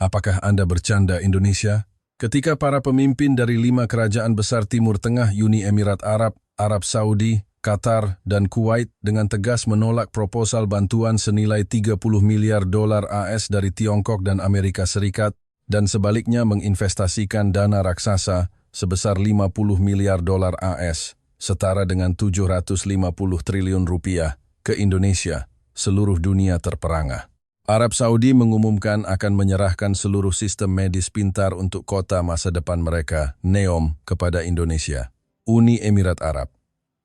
Apakah Anda bercanda, Indonesia? Ketika para pemimpin dari 5 kerajaan besar Timur Tengah, Uni Emirat Arab, Arab Saudi, Qatar, dan Kuwait dengan tegas menolak proposal bantuan senilai 30 miliar dolar AS dari Tiongkok dan Amerika Serikat, dan sebaliknya menginvestasikan dana raksasa sebesar 50 miliar dolar AS, setara dengan 750 triliun rupiah, ke Indonesia, seluruh dunia terperangah. Arab Saudi mengumumkan akan menyerahkan seluruh sistem medis pintar untuk kota masa depan mereka, NEOM, kepada Indonesia. Uni Emirat Arab,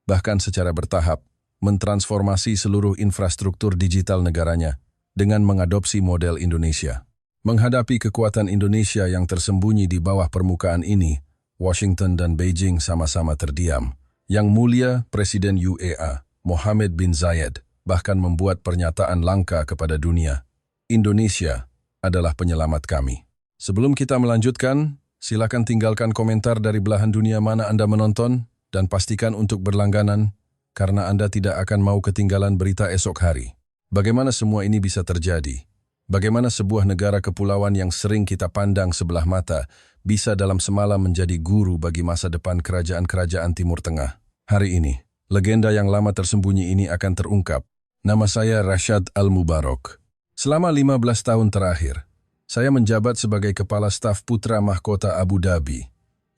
bahkan secara bertahap, mentransformasi seluruh infrastruktur digital negaranya dengan mengadopsi model Indonesia. Menghadapi kekuatan Indonesia yang tersembunyi di bawah permukaan ini, Washington dan Beijing sama-sama terdiam. Yang Mulia Presiden UEA, Mohammed bin Zayed, bahkan membuat pernyataan langka kepada dunia. Indonesia adalah penyelamat kami. Sebelum kita melanjutkan, silakan tinggalkan komentar dari belahan dunia mana Anda menonton dan pastikan untuk berlangganan karena Anda tidak akan mau ketinggalan berita esok hari. Bagaimana semua ini bisa terjadi? Bagaimana sebuah negara kepulauan yang sering kita pandang sebelah mata bisa dalam semalam menjadi guru bagi masa depan kerajaan-kerajaan Timur Tengah? Hari ini, legenda yang lama tersembunyi ini akan terungkap. Nama saya Rashad Al-Mubarak. Selama 15 tahun terakhir, saya menjabat sebagai Kepala Staf Putra Mahkota Abu Dhabi,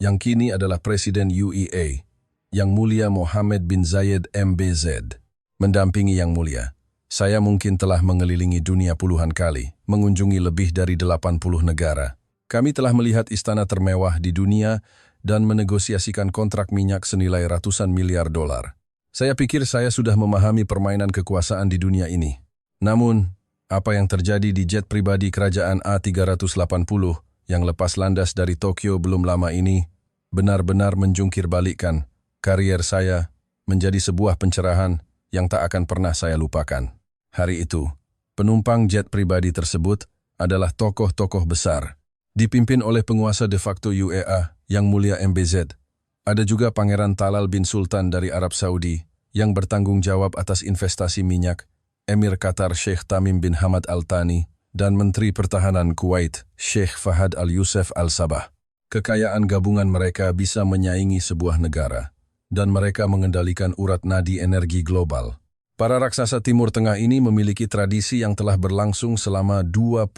yang kini adalah Presiden UEA, Yang Mulia Mohammed bin Zayed MBZ. Mendampingi Yang Mulia, saya mungkin telah mengelilingi dunia puluhan kali, mengunjungi lebih dari 80 negara. Kami telah melihat istana termewah di dunia dan menegosiasikan kontrak minyak senilai ratusan miliar dolar. Saya pikir saya sudah memahami permainan kekuasaan di dunia ini. Namun, apa yang terjadi di jet pribadi kerajaan A380 yang lepas landas dari Tokyo belum lama ini benar-benar menjungkir balikkan karier saya menjadi sebuah pencerahan yang tak akan pernah saya lupakan. Hari itu, penumpang jet pribadi tersebut adalah tokoh-tokoh besar, dipimpin oleh penguasa de facto UEA, Yang Mulia MBZ. Ada juga Pangeran Talal bin Sultan dari Arab Saudi yang bertanggung jawab atas investasi minyak, Emir Qatar Sheikh Tamim bin Hamad Al Thani, dan Menteri Pertahanan Kuwait Sheikh Fahad Al Yusuf Al Sabah. Kekayaan gabungan mereka bisa menyaingi sebuah negara, dan mereka mengendalikan urat nadi energi global. Para raksasa Timur Tengah ini memiliki tradisi yang telah berlangsung selama 25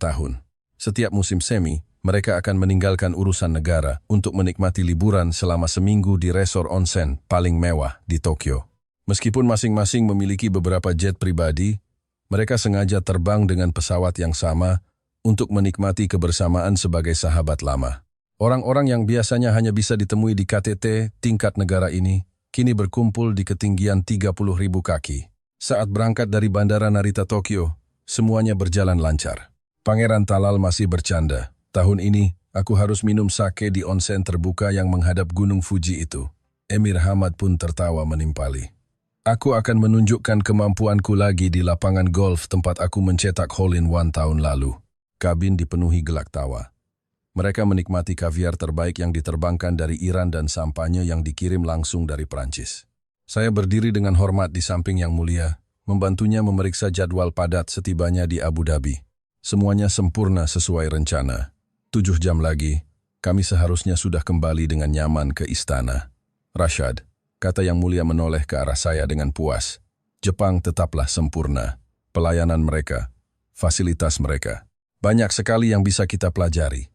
tahun. Setiap musim semi, mereka akan meninggalkan urusan negara untuk menikmati liburan selama seminggu di resor onsen paling mewah di Tokyo. Meskipun masing-masing memiliki beberapa jet pribadi, mereka sengaja terbang dengan pesawat yang sama untuk menikmati kebersamaan sebagai sahabat lama. Orang-orang yang biasanya hanya bisa ditemui di KTT tingkat negara ini, kini berkumpul di ketinggian 30.000 kaki. Saat berangkat dari Bandara Narita Tokyo, semuanya berjalan lancar. Pangeran Talal masih bercanda. Tahun ini, aku harus minum sake di onsen terbuka yang menghadap Gunung Fuji itu. Emir Hamad pun tertawa menimpali. Aku akan menunjukkan kemampuanku lagi di lapangan golf tempat aku mencetak hole-in-one tahun lalu. Kabin dipenuhi gelak tawa. Mereka menikmati kaviar terbaik yang diterbangkan dari Iran dan sampahnya yang dikirim langsung dari Prancis. Saya berdiri dengan hormat di samping Yang Mulia, membantunya memeriksa jadwal padat setibanya di Abu Dhabi. Semuanya sempurna sesuai rencana. 7 jam lagi, kami seharusnya sudah kembali dengan nyaman ke istana. Rashad, kata Yang Mulia menoleh ke arah saya dengan puas. Jepang tetaplah sempurna. Pelayanan mereka, fasilitas mereka. Banyak sekali yang bisa kita pelajari.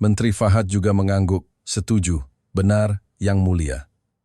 Menteri Fahad juga mengangguk, setuju, benar, Yang Mulia.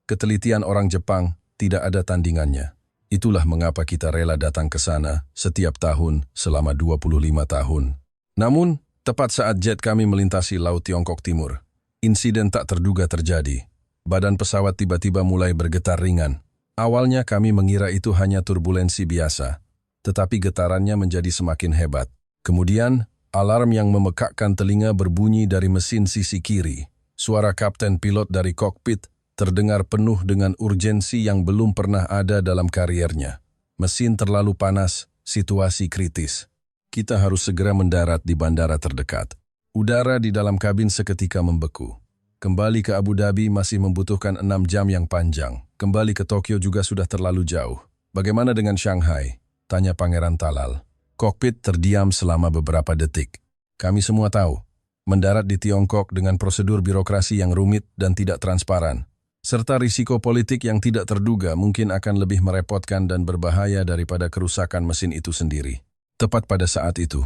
Ketelitian orang Jepang tidak ada tandingannya. Itulah mengapa kita rela datang ke sana setiap tahun selama 25 tahun. Namun, tepat saat jet kami melintasi Laut Tiongkok Timur, insiden tak terduga terjadi. Badan pesawat tiba-tiba mulai bergetar ringan. Awalnya kami mengira itu hanya turbulensi biasa, tetapi getarannya menjadi semakin hebat. Kemudian, alarm yang memekakkan telinga berbunyi dari mesin sisi kiri. Suara kapten pilot dari kokpit terdengar penuh dengan urgensi yang belum pernah ada dalam kariernya. Mesin terlalu panas, situasi kritis. Kita harus segera mendarat di bandara terdekat. Udara di dalam kabin seketika membeku. Kembali ke Abu Dhabi masih membutuhkan 6 jam yang panjang. Kembali ke Tokyo juga sudah terlalu jauh. Bagaimana dengan Shanghai? Tanya Pangeran Talal. Kokpit terdiam selama beberapa detik. Kami semua tahu, mendarat di Tiongkok dengan prosedur birokrasi yang rumit dan tidak transparan, serta risiko politik yang tidak terduga mungkin akan lebih merepotkan dan berbahaya daripada kerusakan mesin itu sendiri. Tepat pada saat itu,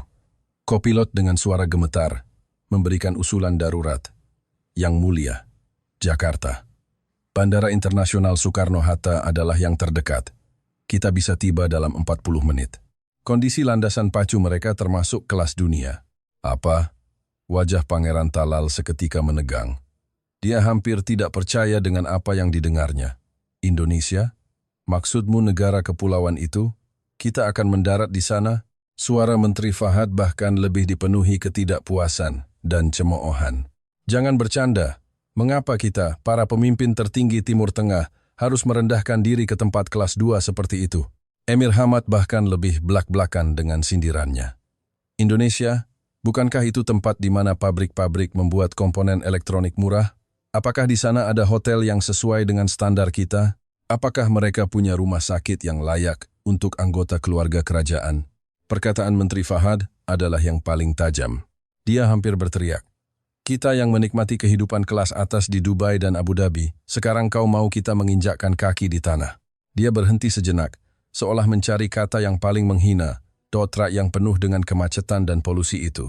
kopilot dengan suara gemetar memberikan usulan darurat. Yang mulia, Jakarta. Bandara Internasional Soekarno-Hatta adalah yang terdekat. Kita bisa tiba dalam 40 menit. Kondisi landasan pacu mereka termasuk kelas dunia. Apa? Wajah Pangeran Talal seketika menegang. Dia hampir tidak percaya dengan apa yang didengarnya. Indonesia? Maksudmu negara kepulauan itu? Kita akan mendarat di sana? Suara Menteri Fahad bahkan lebih dipenuhi ketidakpuasan dan cemoohan. Jangan bercanda. Mengapa kita, para pemimpin tertinggi Timur Tengah, harus merendahkan diri ke tempat kelas 2 seperti itu? Emir Hamad bahkan lebih belak-belakan dengan sindirannya. Indonesia, bukankah itu tempat di mana pabrik-pabrik membuat komponen elektronik murah? Apakah di sana ada hotel yang sesuai dengan standar kita? Apakah mereka punya rumah sakit yang layak untuk anggota keluarga kerajaan? Perkataan Menteri Fahad adalah yang paling tajam. Dia hampir berteriak. Kita yang menikmati kehidupan kelas atas di Dubai dan Abu Dhabi, sekarang kau mau kita menginjakkan kaki di tanah. Dia berhenti sejenak, seolah mencari kata yang paling menghina, Dotra yang penuh dengan kemacetan dan polusi itu.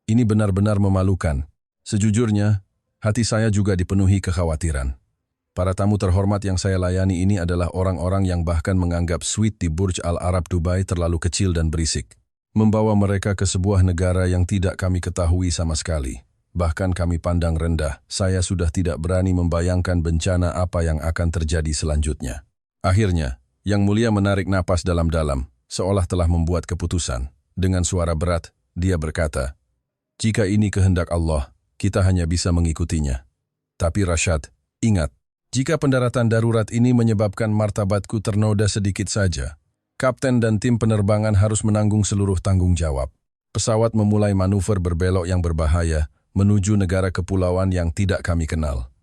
Ini benar-benar memalukan. Sejujurnya, hati saya juga dipenuhi kekhawatiran. Para tamu terhormat yang saya layani ini adalah orang-orang yang bahkan menganggap suite di Burj Al Arab Dubai terlalu kecil dan berisik. Membawa mereka ke sebuah negara yang tidak kami ketahui sama sekali. Bahkan kami pandang rendah, saya sudah tidak berani membayangkan bencana apa yang akan terjadi selanjutnya. Akhirnya, Yang Mulia menarik napas dalam-dalam, seolah telah membuat keputusan. Dengan suara berat, dia berkata, "Jika ini kehendak Allah, kita hanya bisa mengikutinya. Tapi Rashad, ingat, jika pendaratan darurat ini menyebabkan martabatku ternoda sedikit saja, kapten dan tim penerbangan harus menanggung seluruh tanggung jawab." Pesawat memulai manuver berbelok yang berbahaya, menuju negara kepulauan yang tidak kami kenal.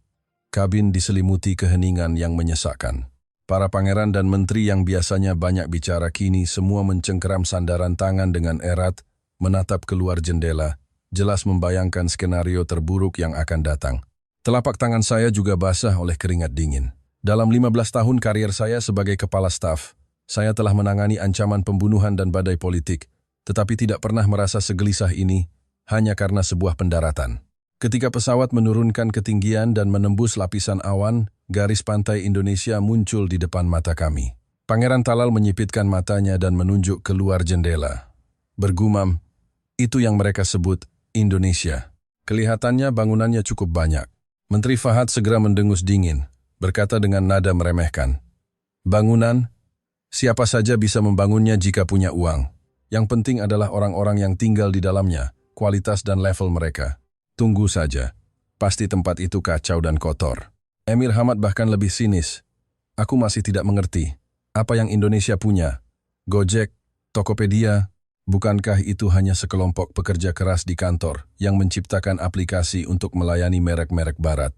Kabin diselimuti keheningan yang menyesakkan. Para pangeran dan menteri yang biasanya banyak bicara kini semua mencengkeram sandaran tangan dengan erat, menatap keluar jendela, jelas membayangkan skenario terburuk yang akan datang. Telapak tangan saya juga basah oleh keringat dingin. Dalam 15 tahun karier saya sebagai kepala staf, saya telah menangani ancaman pembunuhan dan badai politik, tetapi tidak pernah merasa segelisah ini, hanya karena sebuah pendaratan. Ketika pesawat menurunkan ketinggian dan menembus lapisan awan, garis pantai Indonesia muncul di depan mata kami. Pangeran Talal menyipitkan matanya dan menunjuk keluar jendela. Bergumam, itu yang mereka sebut Indonesia. Kelihatannya bangunannya cukup banyak. Menteri Fahad segera mendengus dingin, berkata dengan nada meremehkan. Bangunan? Siapa saja bisa membangunnya jika punya uang. Yang penting adalah orang-orang yang tinggal di dalamnya, kualitas dan level mereka. Tunggu saja, pasti tempat itu kacau dan kotor. Emir Hamad bahkan lebih sinis. Aku masih tidak mengerti, apa yang Indonesia punya? Gojek, Tokopedia, bukankah itu hanya sekelompok pekerja keras di kantor yang menciptakan aplikasi untuk melayani merek-merek barat?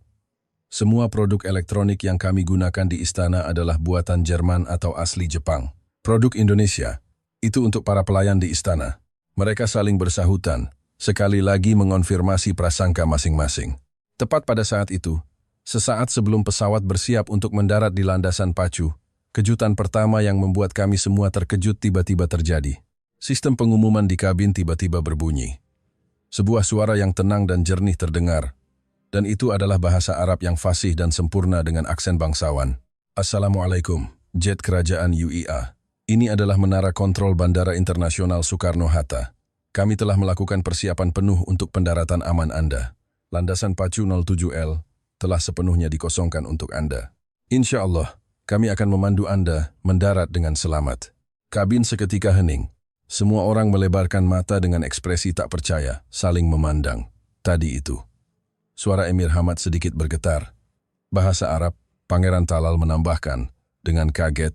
Semua produk elektronik yang kami gunakan di istana adalah buatan Jerman atau asli Jepang. Produk Indonesia, itu untuk para pelayan di istana. Mereka saling bersahutan, sekali lagi mengonfirmasi prasangka masing-masing. Tepat pada saat itu, sesaat sebelum pesawat bersiap untuk mendarat di landasan pacu, kejutan pertama yang membuat kami semua terkejut tiba-tiba terjadi. Sistem pengumuman di kabin tiba-tiba berbunyi. Sebuah suara yang tenang dan jernih terdengar, dan itu adalah bahasa Arab yang fasih dan sempurna dengan aksen bangsawan. Assalamualaikum, jet kerajaan UEA. Ini adalah menara kontrol Bandara Internasional Soekarno-Hatta. Kami telah melakukan persiapan penuh untuk pendaratan aman Anda. Landasan pacu 07L telah sepenuhnya dikosongkan untuk Anda. Insya Allah, kami akan memandu Anda mendarat dengan selamat. Kabin seketika hening. Semua orang melebarkan mata dengan ekspresi tak percaya, saling memandang. Tadi itu. Suara Emir Hamad sedikit bergetar. Bahasa Arab, Pangeran Talal menambahkan, dengan kaget,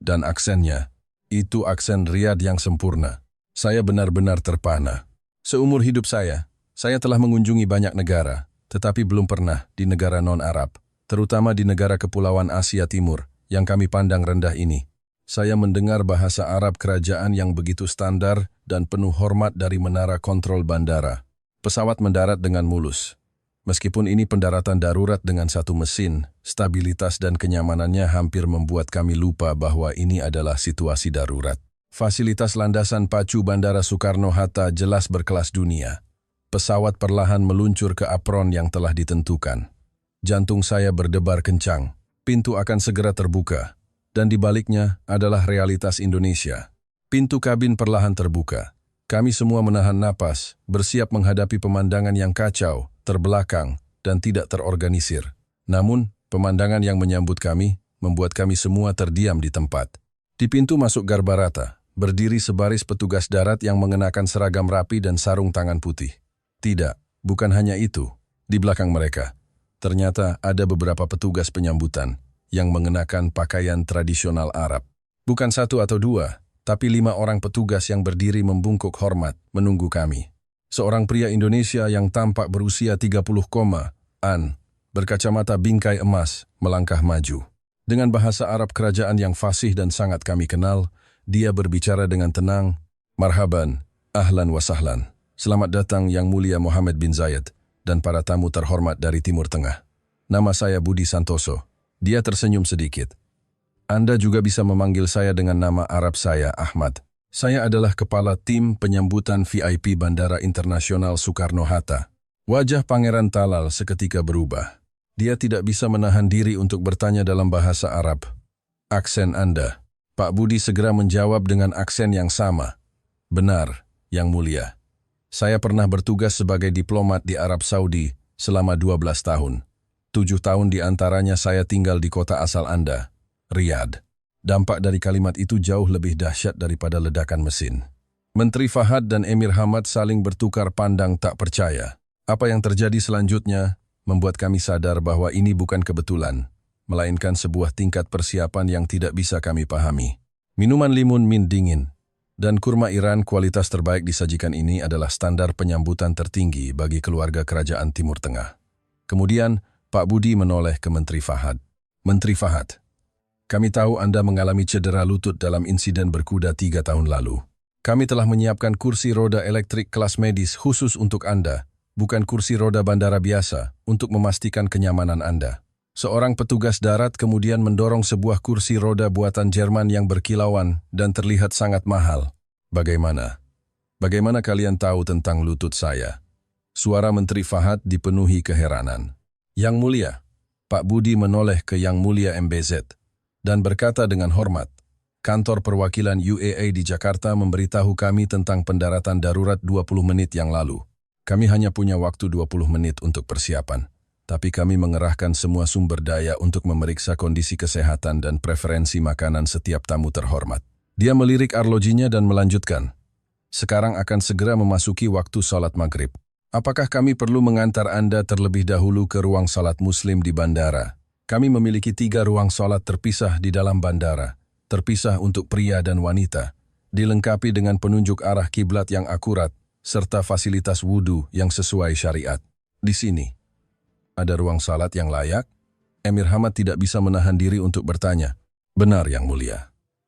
dan aksennya, itu aksen Riyadh yang sempurna. Saya benar-benar terpana. Seumur hidup saya telah mengunjungi banyak negara, tetapi belum pernah di negara non-Arab, terutama di negara kepulauan Asia Timur yang kami pandang rendah ini. saya mendengar bahasa Arab kerajaan yang begitu standar dan penuh hormat dari menara kontrol bandara. Pesawat mendarat dengan mulus. Meskipun ini pendaratan darurat dengan satu mesin, stabilitas dan kenyamanannya hampir membuat kami lupa bahwa ini adalah situasi darurat. Fasilitas landasan pacu Bandara Soekarno-Hatta jelas berkelas dunia. Pesawat perlahan meluncur ke apron yang telah ditentukan. Jantung saya berdebar kencang. Pintu akan segera terbuka. Dan di baliknya adalah realitas Indonesia. Pintu kabin perlahan terbuka. Kami semua menahan napas, bersiap menghadapi pemandangan yang kacau, terbelakang, dan tidak terorganisir. Namun, pemandangan yang menyambut kami membuat kami semua terdiam di tempat. Di pintu masuk Garbarata, berdiri sebaris petugas darat yang mengenakan seragam rapi dan sarung tangan putih. Tidak, bukan hanya itu. Di belakang mereka, ternyata ada beberapa petugas penyambutan yang mengenakan pakaian tradisional Arab. Bukan satu atau dua, tapi 5 orang petugas yang berdiri membungkuk hormat menunggu kami. Seorang pria Indonesia yang tampak berusia 30-an, berkacamata bingkai emas, melangkah maju. Dengan bahasa Arab kerajaan yang fasih dan sangat kami kenal, dia berbicara dengan tenang, "Marhaban, ahlan wa sahlan. Selamat datang Yang Mulia Mohammed bin Zayed dan para tamu terhormat dari Timur Tengah. Nama saya Budi Santoso." Dia tersenyum sedikit. "Anda juga bisa memanggil saya dengan nama Arab saya, Ahmad. Saya adalah kepala tim penyambutan VIP Bandara Internasional Soekarno-Hatta." Wajah Pangeran Talal seketika berubah. Dia tidak bisa menahan diri untuk bertanya dalam bahasa Arab. "Aksen Anda?" Pak Budi segera menjawab dengan aksen yang sama. "Benar, Yang Mulia. Saya pernah bertugas sebagai diplomat di Arab Saudi selama 12 tahun. 7 tahun di antaranya saya tinggal di kota asal Anda, Riyadh." Dampak dari kalimat itu jauh lebih dahsyat daripada ledakan mesin. Menteri Fahad dan Emir Hamad saling bertukar pandang tak percaya. Apa yang terjadi selanjutnya membuat kami sadar bahwa ini bukan kebetulan, melainkan sebuah tingkat persiapan yang tidak bisa kami pahami. Minuman limun mint dingin dan kurma Iran kualitas terbaik disajikan ini adalah standar penyambutan tertinggi bagi keluarga kerajaan Timur Tengah. Kemudian, Pak Budi menoleh ke Menteri Fahad. "Menteri Fahad, kami tahu Anda mengalami cedera lutut dalam insiden berkuda 3 tahun lalu. Kami telah menyiapkan kursi roda elektrik kelas medis khusus untuk Anda, bukan kursi roda bandara biasa, untuk memastikan kenyamanan Anda." Seorang petugas darat kemudian mendorong sebuah kursi roda buatan Jerman yang berkilauan dan terlihat sangat mahal. "Bagaimana? Bagaimana kalian tahu tentang lutut saya?" Suara Menteri Fahad dipenuhi keheranan. "Yang Mulia." Pak Budi menoleh ke Yang Mulia MBZ dan berkata dengan hormat, "Kantor perwakilan UAE di Jakarta memberitahu kami tentang pendaratan darurat 20 menit yang lalu. Kami hanya punya waktu 20 menit untuk persiapan, tapi kami mengerahkan semua sumber daya untuk memeriksa kondisi kesehatan dan preferensi makanan setiap tamu terhormat." Dia melirik arlojinya dan melanjutkan, "Sekarang akan segera memasuki waktu salat maghrib. Apakah kami perlu mengantar Anda terlebih dahulu ke ruang salat muslim di bandara? Kami memiliki 3 ruang salat terpisah di dalam bandara, terpisah untuk pria dan wanita, dilengkapi dengan penunjuk arah kiblat yang akurat, serta fasilitas wudhu yang sesuai syariat. Di sini, ada ruang salat yang layak?" Emir Hamad tidak bisa menahan diri untuk bertanya. "Benar, Yang Mulia.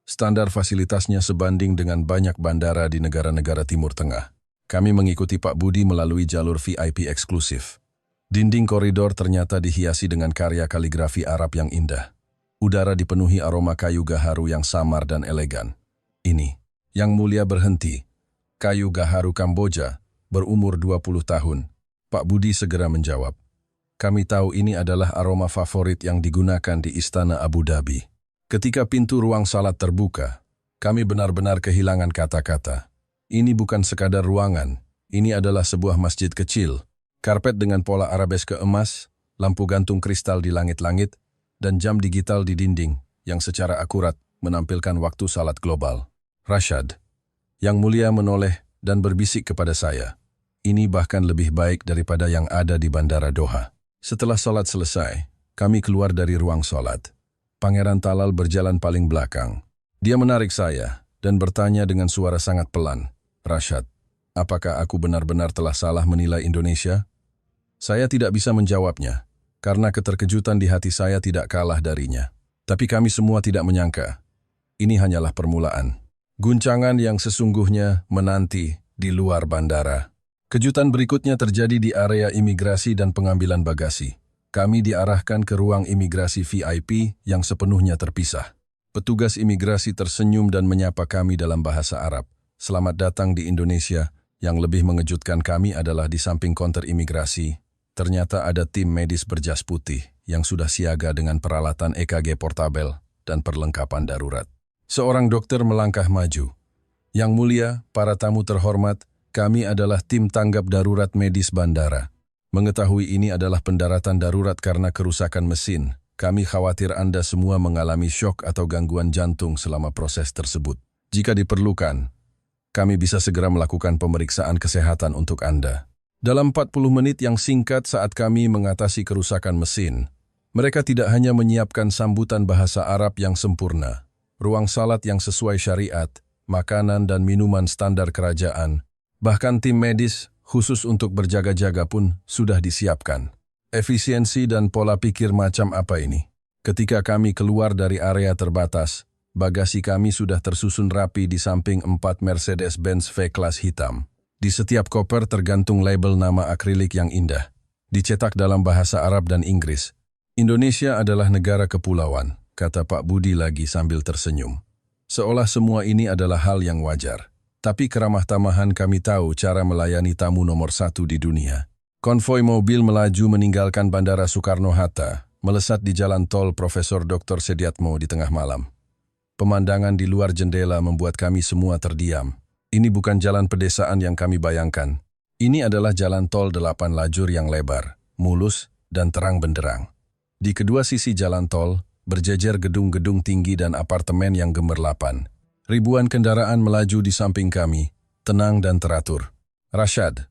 Standar fasilitasnya sebanding dengan banyak bandara di negara-negara Timur Tengah. Kami mengikuti Pak Budi melalui jalur VIP eksklusif. Dinding koridor ternyata dihiasi dengan karya kaligrafi Arab yang indah. Udara dipenuhi aroma kayu gaharu yang samar dan elegan. Ini, Yang Mulia berhenti. Kayu gaharu Kamboja, berumur 20 tahun. Pak Budi segera menjawab, "Kami tahu ini adalah aroma favorit yang digunakan di Istana Abu Dhabi." Ketika pintu ruang salat terbuka, kami benar-benar kehilangan kata-kata. Ini bukan sekadar ruangan, ini adalah sebuah masjid kecil. Karpet dengan pola arabeske emas, lampu gantung kristal di langit-langit, dan jam digital di dinding yang secara akurat menampilkan waktu salat global. "Rashad." Yang Mulia menoleh dan berbisik kepada saya, "Ini bahkan lebih baik daripada yang ada di Bandara Doha." Setelah salat selesai, kami keluar dari ruang salat. Pangeran Talal berjalan paling belakang. Dia menarik saya dan bertanya dengan suara sangat pelan, "Rashad, apakah aku benar-benar telah salah menilai Indonesia?" Saya tidak bisa menjawabnya, karena keterkejutan di hati saya tidak kalah darinya. Tapi kami semua tidak menyangka. Ini hanyalah permulaan. Guncangan yang sesungguhnya menanti di luar bandara. Kejutan berikutnya terjadi di area imigrasi dan pengambilan bagasi. Kami diarahkan ke ruang imigrasi VIP yang sepenuhnya terpisah. Petugas imigrasi tersenyum dan menyapa kami dalam bahasa Arab. Selamat datang di Indonesia. Yang lebih mengejutkan kami adalah di samping konter imigrasi, ternyata ada tim medis berjas putih yang sudah siaga dengan peralatan EKG portabel dan perlengkapan darurat. Seorang dokter melangkah maju. Yang mulia, para tamu terhormat, kami adalah tim tanggap darurat medis bandara. Mengetahui ini adalah pendaratan darurat karena kerusakan mesin. Kami khawatir Anda semua mengalami syok atau gangguan jantung selama proses tersebut. Jika diperlukan, kami bisa segera melakukan pemeriksaan kesehatan untuk Anda. Dalam 40 menit yang singkat saat kami mengatasi kerusakan mesin, mereka tidak hanya menyiapkan sambutan bahasa Arab yang sempurna, ruang salat yang sesuai syariat, makanan dan minuman standar kerajaan, bahkan tim medis khusus untuk berjaga-jaga pun sudah disiapkan. Efisiensi dan pola pikir macam apa ini? Ketika kami keluar dari area terbatas, bagasi kami sudah tersusun rapi di samping 4 Mercedes-Benz V-Class hitam. Di setiap koper tergantung label nama akrilik yang indah, dicetak dalam bahasa Arab dan Inggris. Indonesia adalah negara kepulauan, kata Pak Budi lagi sambil tersenyum. Seolah semua ini adalah hal yang wajar. Tapi keramah tamahan kami tahu cara melayani tamu nomor 1 di dunia. Konvoi mobil melaju meninggalkan Bandara Soekarno-Hatta, melesat di jalan tol Profesor Dr. Sediatmo di tengah malam. Pemandangan di luar jendela membuat kami semua terdiam. Ini bukan jalan pedesaan yang kami bayangkan. Ini adalah jalan tol 8 lajur yang lebar, mulus, dan terang benderang. Di kedua sisi jalan tol, berjejer gedung-gedung tinggi dan apartemen yang gemerlapan. Ribuan kendaraan melaju di samping kami, tenang dan teratur. Rashad,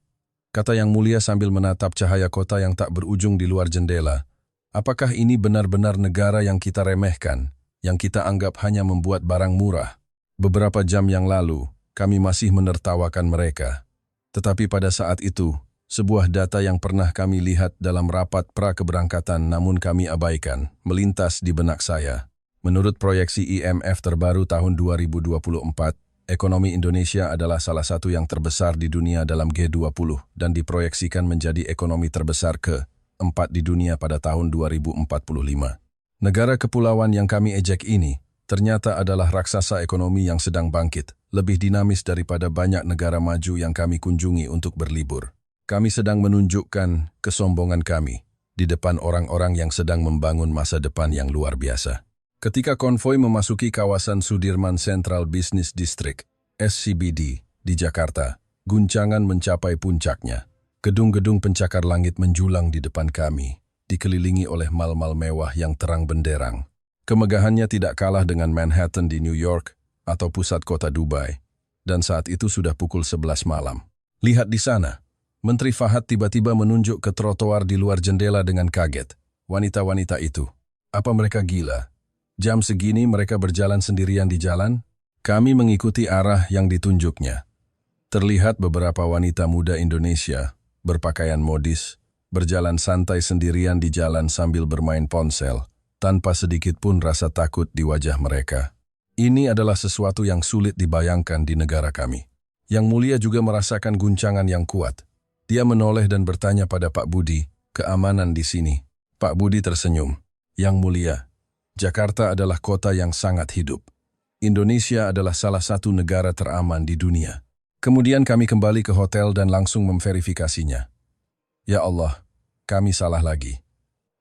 kata Yang Mulia sambil menatap cahaya kota yang tak berujung di luar jendela, apakah ini benar-benar negara yang kita remehkan, yang kita anggap hanya membuat barang murah? Beberapa jam yang lalu, kami masih menertawakan mereka. Tetapi pada saat itu, sebuah data yang pernah kami lihat dalam rapat pra-keberangkatan namun kami abaikan, melintas di benak saya. Menurut proyeksi IMF terbaru tahun 2024, ekonomi Indonesia adalah salah satu yang terbesar di dunia dalam G20 dan diproyeksikan menjadi ekonomi terbesar ke-4 di dunia pada tahun 2045. Negara kepulauan yang kami ejek ini ternyata adalah raksasa ekonomi yang sedang bangkit, lebih dinamis daripada banyak negara maju yang kami kunjungi untuk berlibur. Kami sedang menunjukkan kesombongan kami di depan orang-orang yang sedang membangun masa depan yang luar biasa. Ketika konvoi memasuki kawasan Sudirman Central Business District, SCBD, di Jakarta, guncangan mencapai puncaknya. Gedung-gedung pencakar langit menjulang di depan kami, dikelilingi oleh mal-mal mewah yang terang benderang. Kemegahannya tidak kalah dengan Manhattan di New York atau pusat kota Dubai. Dan saat itu sudah pukul 11 malam. Lihat di sana, Menteri Fahad tiba-tiba menunjuk ke trotoar di luar jendela dengan kaget. Wanita-wanita itu, apa mereka gila? Jam segini mereka berjalan sendirian di jalan? Kami mengikuti arah yang ditunjuknya. Terlihat beberapa wanita muda Indonesia, berpakaian modis, berjalan santai sendirian di jalan sambil bermain ponsel, tanpa sedikit pun rasa takut di wajah mereka. Ini adalah sesuatu yang sulit dibayangkan di negara kami. Yang Mulia juga merasakan guncangan yang kuat. Dia menoleh dan bertanya pada Pak Budi, keamanan di sini. Pak Budi tersenyum. Yang Mulia, Jakarta adalah kota yang sangat hidup. Indonesia adalah salah satu negara teraman di dunia. Kemudian kami kembali ke hotel dan langsung memverifikasinya. Ya Allah, kami salah lagi.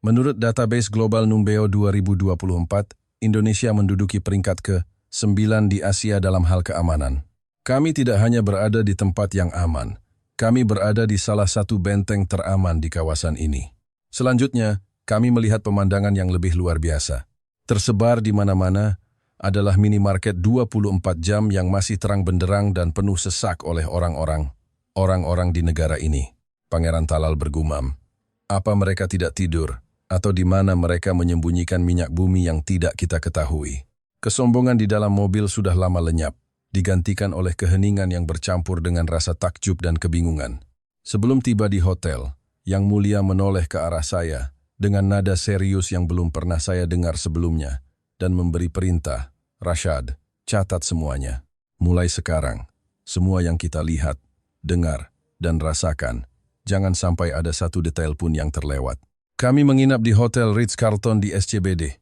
Menurut database Global Numbeo 2024, Indonesia menduduki peringkat ke-9 di Asia dalam hal keamanan. Kami tidak hanya berada di tempat yang aman, kami berada di salah satu benteng teraman di kawasan ini. Selanjutnya, kami melihat pemandangan yang lebih luar biasa. Tersebar di mana-mana adalah minimarket 24 jam yang masih terang benderang dan penuh sesak oleh orang-orang di negara ini. Pangeran Talal bergumam, apa mereka tidak tidur, atau di mana mereka menyembunyikan minyak bumi yang tidak kita ketahui. Kesombongan di dalam mobil sudah lama lenyap, digantikan oleh keheningan yang bercampur dengan rasa takjub dan kebingungan. Sebelum tiba di hotel, Yang Mulia menoleh ke arah saya dengan nada serius yang belum pernah saya dengar sebelumnya dan memberi perintah, Rashad, catat semuanya. Mulai sekarang, semua yang kita lihat, dengar, dan rasakan, jangan sampai ada satu detail pun yang terlewat. Kami menginap di Hotel Ritz-Carlton di SCBD.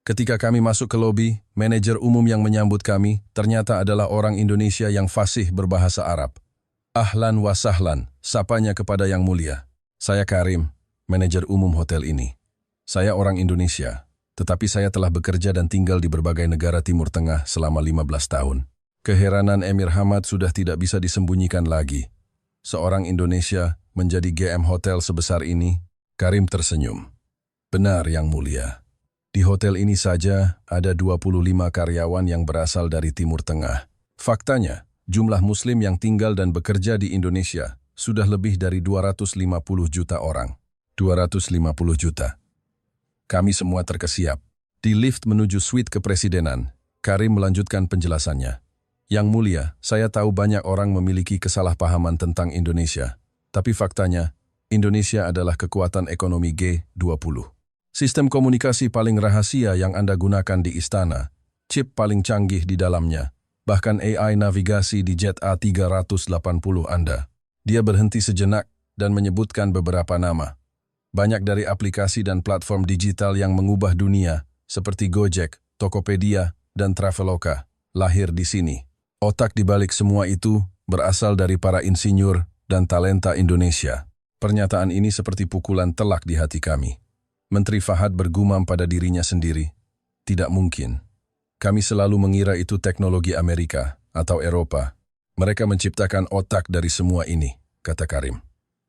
Ketika kami masuk ke lobi, manajer umum yang menyambut kami ternyata adalah orang Indonesia yang fasih berbahasa Arab. Ahlan wa sahlan, sapanya kepada Yang Mulia. Saya Karim, manajer umum hotel ini. Saya orang Indonesia, tetapi saya telah bekerja dan tinggal di berbagai negara Timur Tengah selama 15 tahun. Keheranan Emir Hamad sudah tidak bisa disembunyikan lagi. Seorang Indonesia menjadi GM hotel sebesar ini. Karim tersenyum. Benar, Yang Mulia. Di hotel ini saja ada 25 karyawan yang berasal dari Timur Tengah. Faktanya, jumlah Muslim yang tinggal dan bekerja di Indonesia sudah lebih dari 250 juta orang. 250 juta. Kami semua terkesiap. Di lift menuju suite kepresidenan, Karim melanjutkan penjelasannya. Yang Mulia, saya tahu banyak orang memiliki kesalahpahaman tentang Indonesia. Tapi faktanya, Indonesia adalah kekuatan ekonomi G20. Sistem komunikasi paling rahasia yang Anda gunakan di istana, chip paling canggih di dalamnya, bahkan AI navigasi di jet A380 Anda. Dia berhenti sejenak dan menyebutkan beberapa nama. Banyak dari aplikasi dan platform digital yang mengubah dunia, seperti Gojek, Tokopedia, dan Traveloka, lahir di sini. Otak di balik semua itu berasal dari para insinyur dan talenta Indonesia. Pernyataan ini seperti pukulan telak di hati kami. Menteri Fahad bergumam pada dirinya sendiri. Tidak mungkin. Kami selalu mengira itu teknologi Amerika atau Eropa. Mereka menciptakan otak dari semua ini, kata Karim.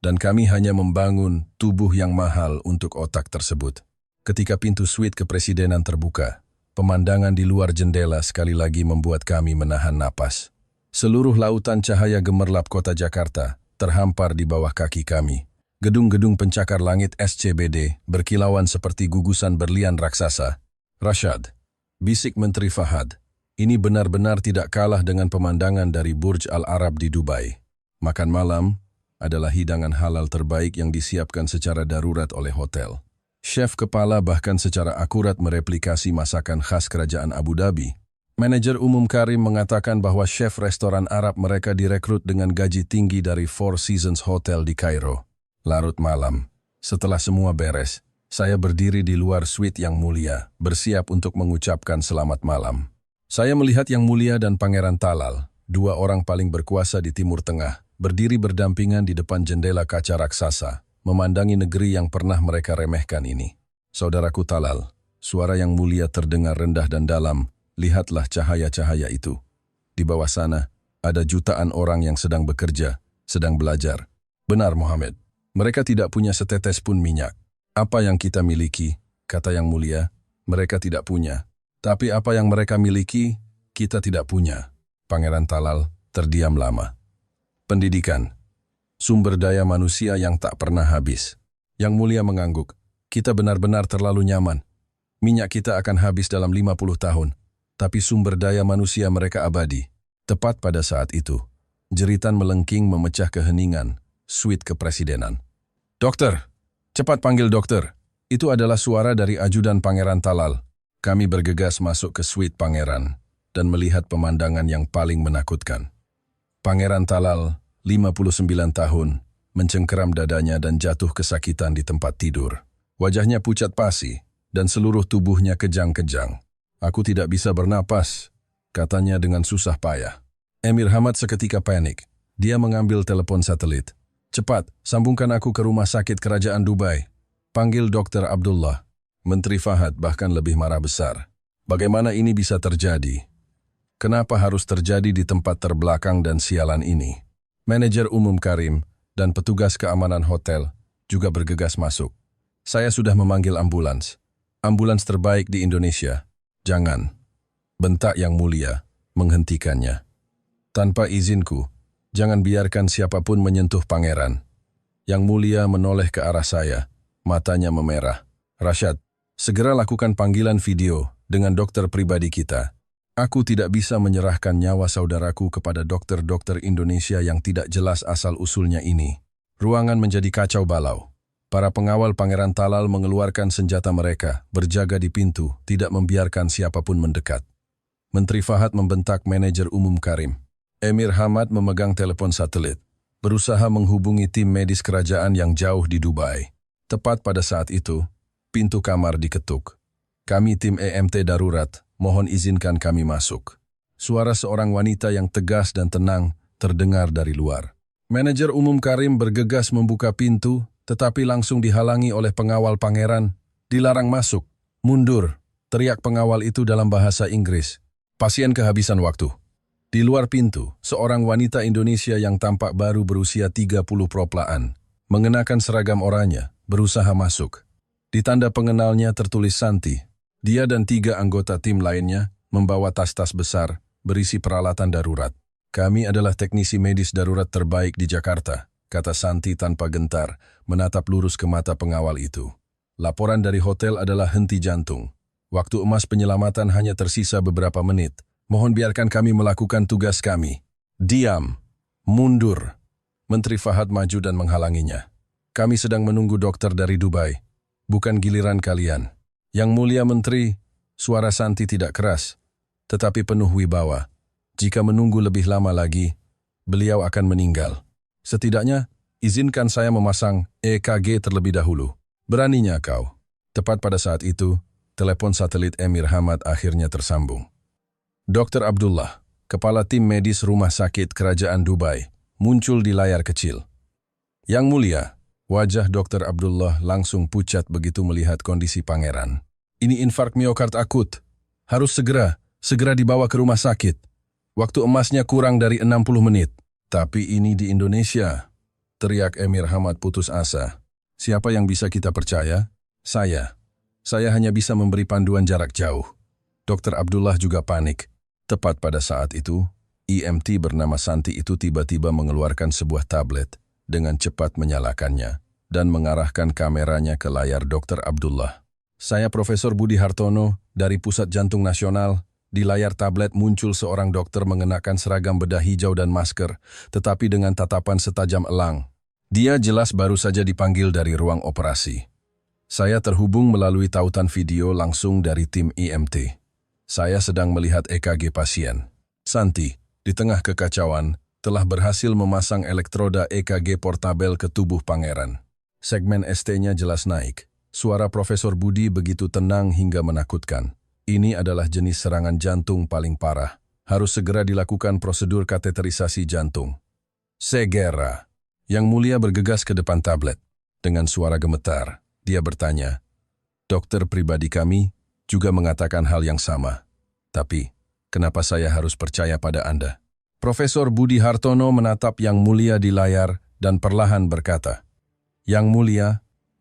Dan kami hanya membangun tubuh yang mahal untuk otak tersebut. Ketika pintu suite kepresidenan terbuka, pemandangan di luar jendela sekali lagi membuat kami menahan napas. Seluruh lautan cahaya gemerlap kota Jakarta terhampar di bawah kaki kami. Gedung-gedung pencakar langit SCBD berkilauan seperti gugusan berlian raksasa. Rashad, bisik Menteri Fahad, ini benar-benar tidak kalah dengan pemandangan dari Burj Al Arab di Dubai. Makan malam adalah hidangan halal terbaik yang disiapkan secara darurat oleh hotel. Chef kepala bahkan secara akurat mereplikasi masakan khas kerajaan Abu Dhabi. Manajer umum Karim mengatakan bahwa chef restoran Arab mereka direkrut dengan gaji tinggi dari Four Seasons Hotel di Kairo. Larut malam, setelah semua beres, saya berdiri di luar suite Yang Mulia, bersiap untuk mengucapkan selamat malam. Saya melihat Yang Mulia dan Pangeran Talal, dua orang paling berkuasa di Timur Tengah, berdiri berdampingan di depan jendela kaca raksasa, memandangi negeri yang pernah mereka remehkan ini. Saudaraku Talal, suara Yang Mulia terdengar rendah dan dalam. Lihatlah cahaya-cahaya itu. Di bawah sana, ada jutaan orang yang sedang bekerja, sedang belajar. Benar, Mohammed. Mereka tidak punya setetes pun minyak. Apa yang kita miliki, kata Yang Mulia, mereka tidak punya. Tapi apa yang mereka miliki, kita tidak punya. Pangeran Talal terdiam lama. Pendidikan. Sumber daya manusia yang tak pernah habis. Yang Mulia mengangguk. Kita benar-benar terlalu nyaman. Minyak kita akan habis dalam 50 tahun. Tapi sumber daya manusia mereka abadi. Tepat pada saat itu, jeritan melengking memecah keheningan, suite kepresidenan. Dokter, cepat panggil dokter. Itu adalah suara dari ajudan Pangeran Talal. Kami bergegas masuk ke suite Pangeran dan melihat pemandangan yang paling menakutkan. Pangeran Talal, 59 tahun, mencengkeram dadanya dan jatuh kesakitan di tempat tidur. Wajahnya pucat pasi dan seluruh tubuhnya kejang-kejang. Aku tidak bisa bernapas, katanya dengan susah payah. Emir Hamad seketika panik. Dia mengambil telepon satelit. Cepat, sambungkan aku ke rumah sakit kerajaan Dubai. Panggil Dr. Abdullah. Menteri Fahad bahkan lebih marah besar. Bagaimana ini bisa terjadi? Kenapa harus terjadi di tempat terbelakang dan sialan ini? Manajer umum Karim dan petugas keamanan hotel juga bergegas masuk. Saya sudah memanggil ambulans. Ambulans terbaik di Indonesia. Jangan. Bentak Yang Mulia, menghentikannya. Tanpa izinku, jangan biarkan siapapun menyentuh pangeran. Yang Mulia menoleh ke arah saya, matanya memerah. Rashad, segera lakukan panggilan video dengan dokter pribadi kita. Aku tidak bisa menyerahkan nyawa saudaraku kepada dokter-dokter Indonesia yang tidak jelas asal-usulnya ini. Ruangan menjadi kacau balau. Para pengawal Pangeran Talal mengeluarkan senjata mereka, berjaga di pintu, tidak membiarkan siapapun mendekat. Menteri Fahad membentak manajer umum Karim. Emir Hamad memegang telepon satelit, berusaha menghubungi tim medis kerajaan yang jauh di Dubai. Tepat pada saat itu, pintu kamar diketuk. Kami tim EMT darurat, mohon izinkan kami masuk. Suara seorang wanita yang tegas dan tenang terdengar dari luar. Manajer umum Karim bergegas membuka pintu, tetapi langsung dihalangi oleh pengawal pangeran. Dilarang masuk. Mundur, teriak pengawal itu dalam bahasa Inggris. Pasien kehabisan waktu. Di luar pintu, seorang wanita Indonesia yang tampak baru berusia 30 proplaan, mengenakan seragam oranye, berusaha masuk. Di tanda pengenalnya tertulis Santi. Dia dan 3 anggota tim lainnya membawa tas-tas besar berisi peralatan darurat. Kami adalah teknisi medis darurat terbaik di Jakarta, kata Santi tanpa gentar, menatap lurus ke mata pengawal itu. Laporan dari hotel adalah henti jantung. Waktu emas penyelamatan hanya tersisa beberapa menit. Mohon biarkan kami melakukan tugas kami. Diam. Mundur. Menteri Fahad maju dan menghalanginya. Kami sedang menunggu dokter dari Dubai. Bukan giliran kalian. Yang mulia Menteri, suara Santi tidak keras, tetapi penuh wibawa. Jika menunggu lebih lama lagi, beliau akan meninggal. Setidaknya, izinkan saya memasang EKG terlebih dahulu. Beraninya kau. Tepat pada saat itu, telepon satelit Emir Hamad akhirnya tersambung. Dr. Abdullah, kepala tim medis rumah sakit kerajaan Dubai, muncul di layar kecil. Yang mulia, wajah Dr. Abdullah langsung pucat begitu melihat kondisi pangeran. Ini infark miokard akut. Harus segera dibawa ke rumah sakit. Waktu emasnya kurang dari 60 menit. Tapi ini di Indonesia, teriak Emir Hamad putus asa. Siapa yang bisa kita percaya? Saya. Saya hanya bisa memberi panduan jarak jauh. Dr. Abdullah juga panik. Tepat pada saat itu, EMT bernama Santi itu tiba-tiba mengeluarkan sebuah tablet dengan cepat menyalakannya dan mengarahkan kameranya ke layar Dr. Abdullah. Saya Profesor Budi Hartono dari Pusat Jantung Nasional. Di layar tablet muncul seorang dokter mengenakan seragam bedah hijau dan masker, tetapi dengan tatapan setajam elang. Dia jelas baru saja dipanggil dari ruang operasi. Saya terhubung melalui tautan video langsung dari tim EMT. Saya sedang melihat EKG pasien. Santi, di tengah kekacauan, telah berhasil memasang elektroda EKG portabel ke tubuh pangeran. Segmen ST-nya jelas naik. Suara Profesor Budi begitu tenang hingga menakutkan. Ini adalah jenis serangan jantung paling parah. Harus segera dilakukan prosedur kateterisasi jantung. Segera. Yang mulia bergegas ke depan tablet. Dengan suara gemetar, dia bertanya, dokter pribadi kami juga mengatakan hal yang sama. Tapi, kenapa saya harus percaya pada Anda? Profesor Budi Hartono menatap Yang Mulia di layar dan perlahan berkata, Yang Mulia,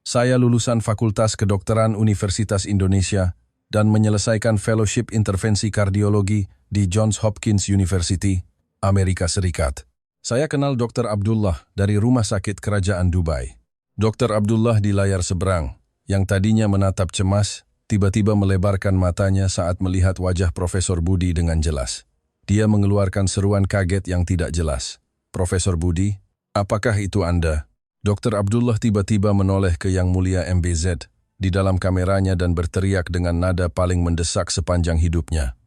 saya lulusan Fakultas Kedokteran Universitas Indonesia dan menyelesaikan Fellowship Intervensi Kardiologi di Johns Hopkins University, Amerika Serikat. Saya kenal Dr. Abdullah dari Rumah Sakit Kerajaan Dubai. Dr. Abdullah di layar seberang, yang tadinya menatap cemas, tiba-tiba melebarkan matanya saat melihat wajah Profesor Budi dengan jelas. Dia mengeluarkan seruan kaget yang tidak jelas. Profesor Budi, apakah itu Anda? Dr. Abdullah tiba-tiba menoleh ke Yang Mulia MBZ di dalam kameranya dan berteriak dengan nada paling mendesak sepanjang hidupnya.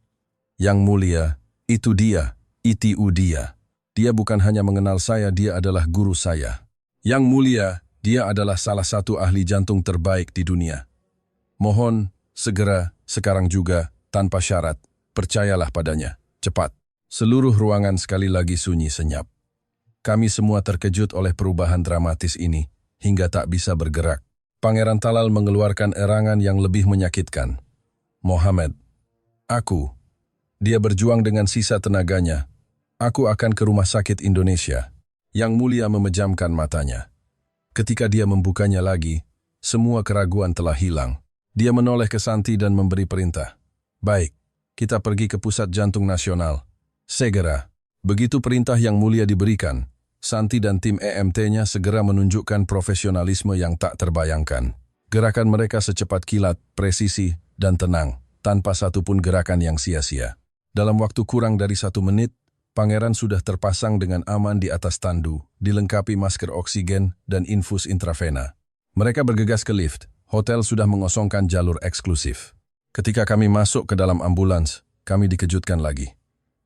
Yang Mulia, itu dia, itu dia. Dia bukan hanya mengenal saya, dia adalah guru saya. Yang Mulia, dia adalah salah satu ahli jantung terbaik di dunia. Mohon, segera, sekarang juga, tanpa syarat, percayalah padanya, cepat. Seluruh ruangan sekali lagi sunyi senyap. Kami semua terkejut oleh perubahan dramatis ini, hingga tak bisa bergerak. Pangeran Talal mengeluarkan erangan yang lebih menyakitkan. Mohammed, aku. Dia berjuang dengan sisa tenaganya. Aku akan ke Rumah Sakit Indonesia. Yang Mulia memejamkan matanya. Ketika dia membukanya lagi, semua keraguan telah hilang. Dia menoleh ke Santi dan memberi perintah. Baik, kita pergi ke Pusat Jantung Nasional. Segera. Begitu perintah Yang Mulia diberikan, Santi dan tim EMT-nya segera menunjukkan profesionalisme yang tak terbayangkan. Gerakan mereka secepat kilat, presisi, dan tenang, tanpa satupun gerakan yang sia-sia. Dalam waktu kurang dari 1 menit, Pangeran sudah terpasang dengan aman di atas tandu, dilengkapi masker oksigen dan infus intravena. Mereka bergegas ke lift. Hotel sudah mengosongkan jalur eksklusif. Ketika kami masuk ke dalam ambulans, kami dikejutkan lagi.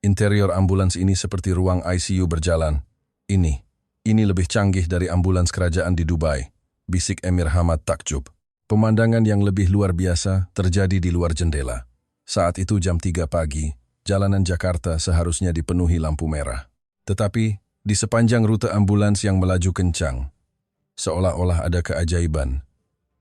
Interior ambulans ini seperti ruang ICU berjalan. Ini lebih canggih dari ambulans kerajaan di Dubai, bisik Emir Hamad takjub. Pemandangan yang lebih luar biasa terjadi di luar jendela. Saat itu jam 3 pagi, jalanan Jakarta seharusnya dipenuhi lampu merah. Tetapi, di sepanjang rute ambulans yang melaju kencang, seolah-olah ada keajaiban.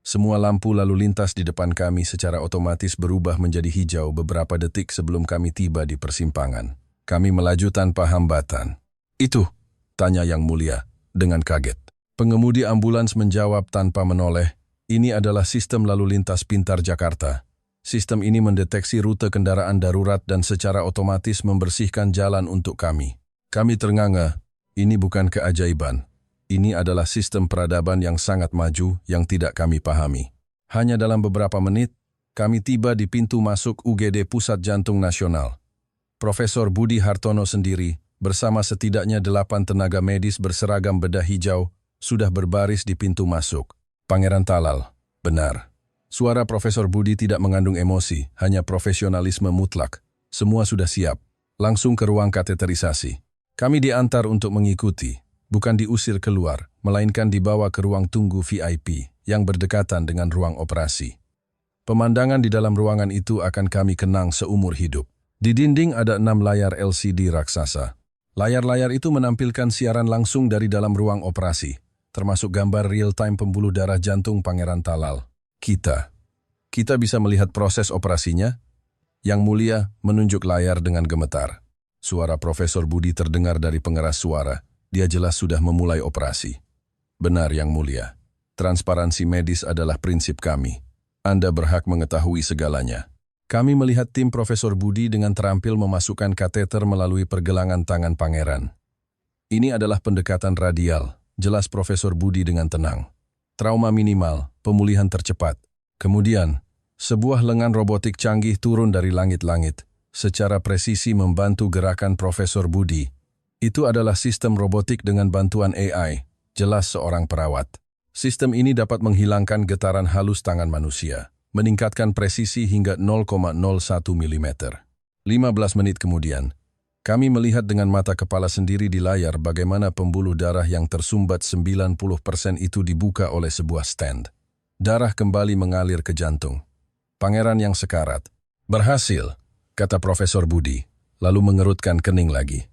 Semua lampu lalu lintas di depan kami secara otomatis berubah menjadi hijau beberapa detik sebelum kami tiba di persimpangan. Kami melaju tanpa hambatan. "Itu?" tanya Yang Mulia, dengan kaget. Pengemudi ambulans menjawab tanpa menoleh, "Ini adalah sistem lalu lintas pintar Jakarta. Sistem ini mendeteksi rute kendaraan darurat dan secara otomatis membersihkan jalan untuk kami." Kami ternganga, ini bukan keajaiban. Ini adalah sistem peradaban yang sangat maju yang tidak kami pahami. Hanya dalam beberapa menit, kami tiba di pintu masuk UGD Pusat Jantung Nasional. Profesor Budi Hartono sendiri, bersama setidaknya 8 tenaga medis berseragam bedah hijau, sudah berbaris di pintu masuk. "Pangeran Talal." Benar. Suara Profesor Budi tidak mengandung emosi, hanya profesionalisme mutlak. Semua sudah siap. Langsung ke ruang kateterisasi. Kami diantar untuk mengikuti, bukan diusir keluar, melainkan dibawa ke ruang tunggu VIP yang berdekatan dengan ruang operasi. Pemandangan di dalam ruangan itu akan kami kenang seumur hidup. Di dinding ada 6 layar LCD raksasa. Layar-layar itu menampilkan siaran langsung dari dalam ruang operasi, termasuk gambar real-time pembuluh darah jantung Pangeran Talal. Kita bisa melihat proses operasinya. Yang Mulia menunjuk layar dengan gemetar. Suara Profesor Budi terdengar dari pengeras suara. Dia jelas sudah memulai operasi. "Benar, Yang Mulia. Transparansi medis adalah prinsip kami. Anda berhak mengetahui segalanya." Kami melihat tim Profesor Budi dengan terampil memasukkan kateter melalui pergelangan tangan Pangeran. "Ini adalah pendekatan radial," jelas Profesor Budi dengan tenang. "Trauma minimal, pemulihan tercepat." Kemudian, sebuah lengan robotik canggih turun dari langit-langit, secara presisi membantu gerakan Profesor Budi. Itu adalah sistem robotik dengan bantuan AI, jelas seorang perawat. Sistem ini dapat menghilangkan getaran halus tangan manusia, meningkatkan presisi hingga 0,01 mm. 15 menit kemudian, kami melihat dengan mata kepala sendiri di layar bagaimana pembuluh darah yang tersumbat 90% itu dibuka oleh sebuah stand. Darah kembali mengalir ke jantung. Pangeran yang sekarat. "Berhasil," kata Profesor Budi, lalu mengerutkan kening lagi.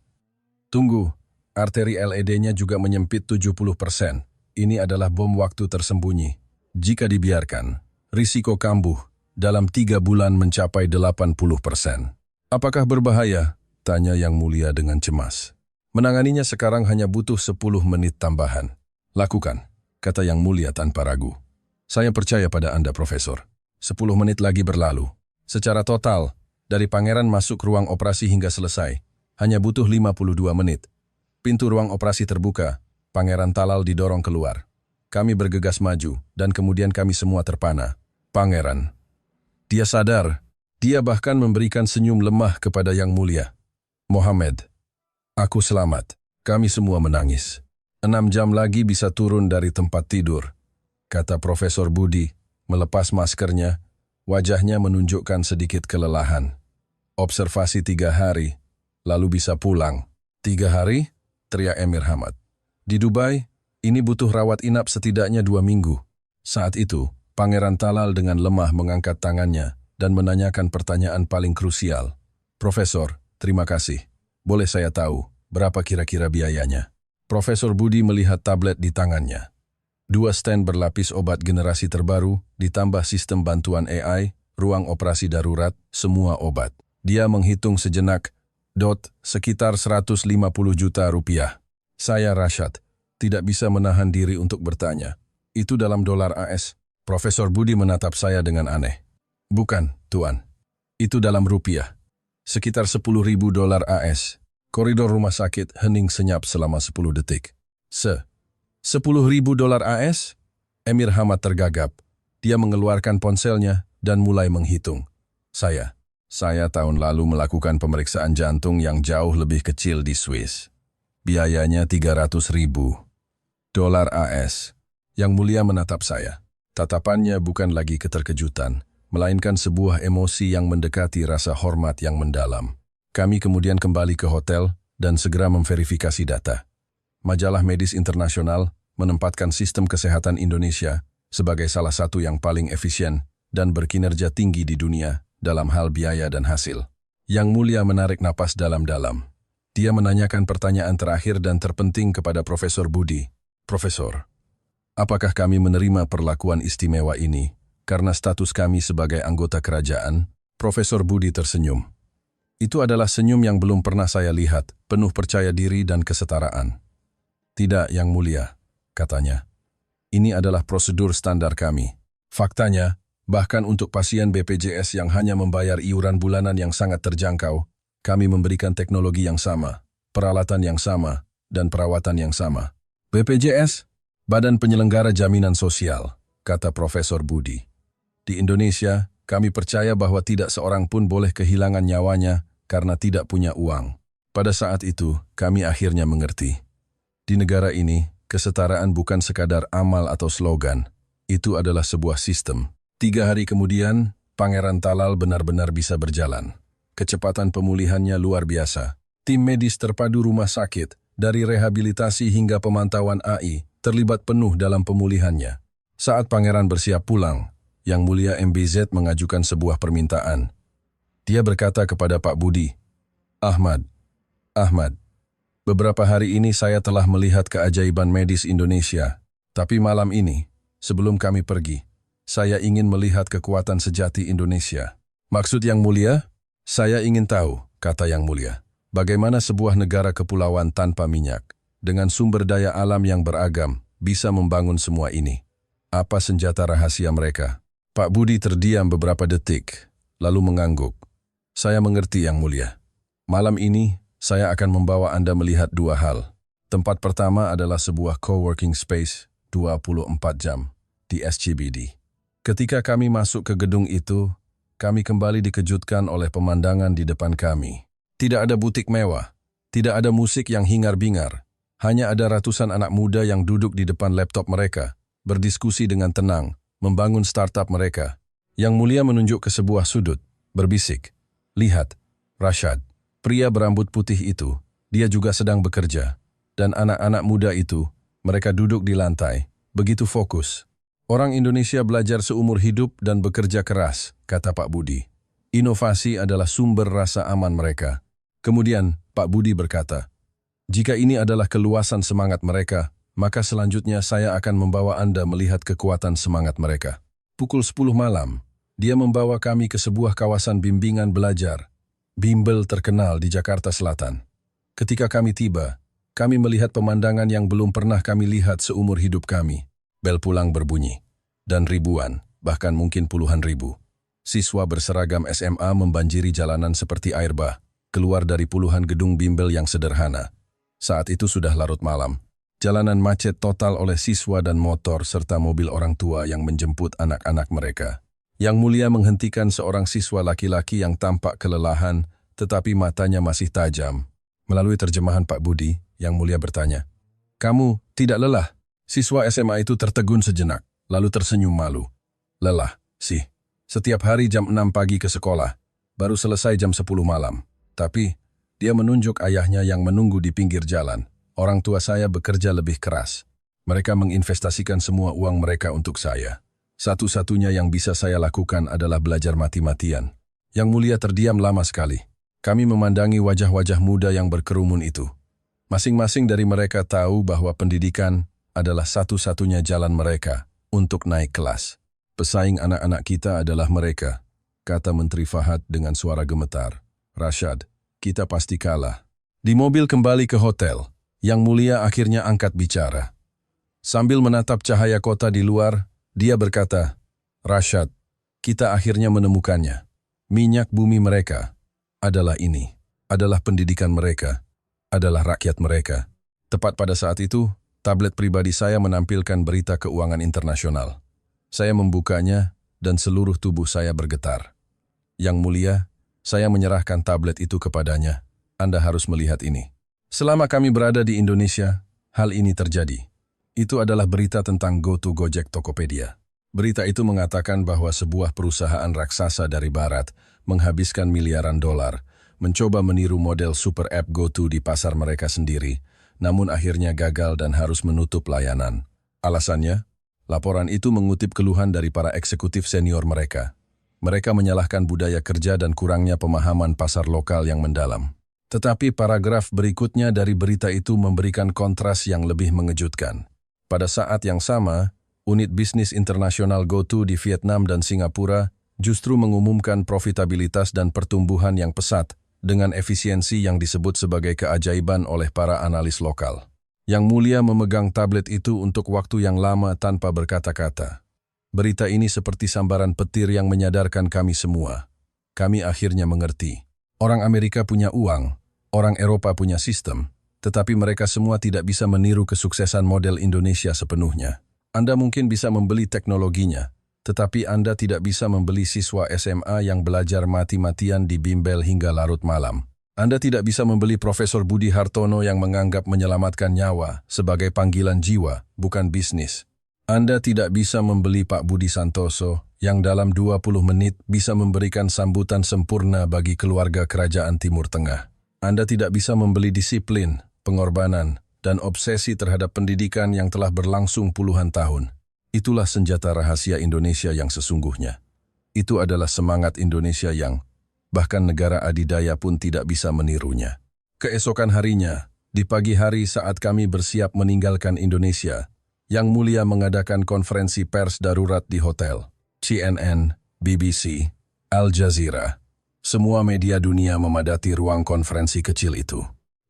"Tunggu, arteri LED-nya juga menyempit 70%. Ini adalah bom waktu tersembunyi. Jika dibiarkan, risiko kambuh dalam 3 bulan mencapai 80%. "Apakah berbahaya?" tanya Yang Mulia dengan cemas. "Menanganinya sekarang hanya butuh 10 menit tambahan." "Lakukan," kata Yang Mulia tanpa ragu. "Saya percaya pada Anda, Profesor." 10 menit lagi berlalu. Secara total, dari Pangeran masuk ruang operasi hingga selesai, hanya butuh 52 menit. Pintu ruang operasi terbuka, Pangeran Talal didorong keluar. Kami bergegas maju, dan kemudian kami semua terpana. Pangeran. Dia sadar. Dia bahkan memberikan senyum lemah kepada Yang Mulia. "Mohamed, aku selamat." Kami semua menangis. 6 jam lagi bisa turun dari tempat tidur, kata Profesor Budi. Melepas maskernya, wajahnya menunjukkan sedikit kelelahan. "Observasi 3 hari, lalu bisa pulang." 3 hari? Teriak Emir Hamad. "Di Dubai, ini butuh rawat inap setidaknya 2 minggu. Saat itu, Pangeran Talal dengan lemah mengangkat tangannya dan menanyakan pertanyaan paling krusial. "Profesor, terima kasih. Boleh saya tahu, berapa kira-kira biayanya?" Profesor Budi melihat tablet di tangannya. 2 stand berlapis obat generasi terbaru, ditambah sistem bantuan AI, ruang operasi darurat, semua obat. Dia menghitung sejenak, sekitar 150 juta rupiah. Saya Rashad, tidak bisa menahan diri untuk bertanya. "Itu dalam dolar AS?" Profesor Budi menatap saya dengan aneh. "Bukan, Tuan. Itu dalam rupiah. Sekitar 10.000 dolar AS. Koridor rumah sakit hening senyap selama 10 detik. 10.000 dolar AS? Emir Hamad tergagap. Dia mengeluarkan ponselnya dan mulai menghitung. Saya tahun lalu melakukan pemeriksaan jantung yang jauh lebih kecil di Swiss. Biayanya 300.000 dolar AS. Yang Mulia menatap saya. Tatapannya bukan lagi keterkejutan, melainkan sebuah emosi yang mendekati rasa hormat yang mendalam. Kami kemudian kembali ke hotel dan segera memverifikasi data. Majalah Medis Internasional menempatkan sistem kesehatan Indonesia sebagai salah satu yang paling efisien dan berkinerja tinggi di dunia dalam hal biaya dan hasil. Yang Mulia menarik napas dalam-dalam. Dia menanyakan pertanyaan terakhir dan terpenting kepada Profesor Budi. Profesor, apakah kami menerima perlakuan istimewa ini karena status kami sebagai anggota kerajaan? Profesor Budi tersenyum. Itu adalah senyum yang belum pernah saya lihat, penuh percaya diri dan kesetaraan. Tidak, Yang Mulia, katanya. Ini adalah prosedur standar kami. Faktanya, bahkan untuk pasien BPJS yang hanya membayar iuran bulanan yang sangat terjangkau, kami memberikan teknologi yang sama, peralatan yang sama, dan perawatan yang sama. BPJS, Badan Penyelenggara Jaminan Sosial, kata Profesor Budi. Di Indonesia, kami percaya bahwa tidak seorang pun boleh kehilangan nyawanya karena tidak punya uang. Pada saat itu, kami akhirnya mengerti. Di negara ini, kesetaraan bukan sekadar amal atau slogan. Itu adalah sebuah sistem. 3 hari kemudian, Pangeran Talal benar-benar bisa berjalan. Kecepatan pemulihannya luar biasa. Tim medis terpadu rumah sakit, dari rehabilitasi hingga pemantauan AI, terlibat penuh dalam pemulihannya. Saat Pangeran bersiap pulang, Yang Mulia MBZ mengajukan sebuah permintaan. Dia berkata kepada Pak Budi, Ahmad, beberapa hari ini saya telah melihat keajaiban medis Indonesia, tapi malam ini, sebelum kami pergi, saya ingin melihat kekuatan sejati Indonesia. Maksud Yang Mulia? Saya ingin tahu, kata Yang Mulia, bagaimana sebuah negara kepulauan tanpa minyak, dengan sumber daya alam yang beragam, bisa membangun semua ini. Apa senjata rahasia mereka? Pak Budi terdiam beberapa detik, lalu mengangguk. Saya mengerti, Yang Mulia. Malam ini, saya akan membawa Anda melihat 2 hal. Tempat pertama adalah sebuah coworking space 24 jam di SCBD. Ketika kami masuk ke gedung itu, kami kembali dikejutkan oleh pemandangan di depan kami. Tidak ada butik mewah, tidak ada musik yang hingar-bingar. Hanya ada ratusan anak muda yang duduk di depan laptop mereka, berdiskusi dengan tenang, membangun startup mereka. Yang Mulia menunjuk ke sebuah sudut, berbisik. Lihat, Rashad, pria berambut putih itu, dia juga sedang bekerja. Dan anak-anak muda itu, mereka duduk di lantai, begitu fokus. Orang Indonesia belajar seumur hidup dan bekerja keras, kata Pak Budi. Inovasi adalah sumber rasa aman mereka. Kemudian, Pak Budi berkata, jika ini adalah keluasan semangat mereka, maka selanjutnya saya akan membawa Anda melihat kekuatan semangat mereka. Pukul 10 malam, dia membawa kami ke sebuah kawasan bimbingan belajar, bimbel terkenal di Jakarta Selatan. Ketika kami tiba, kami melihat pemandangan yang belum pernah kami lihat seumur hidup kami. Bel pulang berbunyi, dan ribuan, bahkan mungkin puluhan ribu, siswa berseragam SMA membanjiri jalanan seperti air bah, keluar dari puluhan gedung bimbel yang sederhana. Saat itu sudah larut malam. Jalanan macet total oleh siswa dan motor serta mobil orang tua yang menjemput anak-anak mereka. Yang Mulia menghentikan seorang siswa laki-laki yang tampak kelelahan, tetapi matanya masih tajam. Melalui terjemahan Pak Budi, Yang Mulia bertanya, "Kamu tidak lelah?" Siswa SMA itu tertegun sejenak, lalu tersenyum malu. "Lelah, sih. Setiap hari jam 6 pagi ke sekolah, baru selesai jam 10 malam. Tapi, dia menunjuk ayahnya yang menunggu di pinggir jalan. Orang tua saya bekerja lebih keras. Mereka menginvestasikan semua uang mereka untuk saya. Satu-satunya yang bisa saya lakukan adalah belajar mati-matian." Yang Mulia terdiam lama sekali. Kami memandangi wajah-wajah muda yang berkerumun itu. Masing-masing dari mereka tahu bahwa pendidikan adalah satu-satunya jalan mereka untuk naik kelas. "Pesaing anak-anak kita adalah mereka," kata Menteri Fahad dengan suara gemetar. "Rashad, kita pasti kalah." Di mobil kembali ke hotel, Yang Mulia akhirnya angkat bicara. Sambil menatap cahaya kota di luar, dia berkata, "Rashad, kita akhirnya menemukannya. Minyak bumi mereka adalah ini, adalah pendidikan mereka, adalah rakyat mereka." Tepat pada saat itu, tablet pribadi saya menampilkan berita keuangan internasional. Saya membukanya dan seluruh tubuh saya bergetar. "Yang Mulia, saya menyerahkan tablet itu kepadanya. Anda harus melihat ini. Selama kami berada di Indonesia, hal ini terjadi." Itu adalah berita tentang GoTo Gojek Tokopedia. Berita itu mengatakan bahwa sebuah perusahaan raksasa dari Barat menghabiskan miliaran dolar, mencoba meniru model super app GoTo di pasar mereka sendiri, namun akhirnya gagal dan harus menutup layanan. Alasannya? Laporan itu mengutip keluhan dari para eksekutif senior mereka. Mereka menyalahkan budaya kerja dan kurangnya pemahaman pasar lokal yang mendalam. Tetapi paragraf berikutnya dari berita itu memberikan kontras yang lebih mengejutkan. Pada saat yang sama, unit bisnis internasional GoTo di Vietnam dan Singapura justru mengumumkan profitabilitas dan pertumbuhan yang pesat dengan efisiensi yang disebut sebagai keajaiban oleh para analis lokal. Yang Mulia memegang tablet itu untuk waktu yang lama tanpa berkata-kata. Berita ini seperti sambaran petir yang menyadarkan kami semua. Kami akhirnya mengerti. Orang Amerika punya uang, orang Eropa punya sistem, tetapi mereka semua tidak bisa meniru kesuksesan model Indonesia sepenuhnya. Anda mungkin bisa membeli teknologinya, tetapi Anda tidak bisa membeli siswa SMA yang belajar mati-matian di bimbel hingga larut malam. Anda tidak bisa membeli Profesor Budi Hartono yang menganggap menyelamatkan nyawa sebagai panggilan jiwa, bukan bisnis. Anda tidak bisa membeli Pak Budi Santoso yang dalam 20 menit bisa memberikan sambutan sempurna bagi keluarga kerajaan Timur Tengah. Anda tidak bisa membeli disiplin, pengorbanan, dan obsesi terhadap pendidikan yang telah berlangsung puluhan tahun. Itulah senjata rahasia Indonesia yang sesungguhnya. Itu adalah semangat Indonesia yang bahkan negara adidaya pun tidak bisa menirunya. Keesokan harinya, di pagi hari saat kami bersiap meninggalkan Indonesia, Yang Mulia mengadakan konferensi pers darurat di hotel. CNN, BBC, Al Jazeera. Semua media dunia memadati ruang konferensi kecil itu.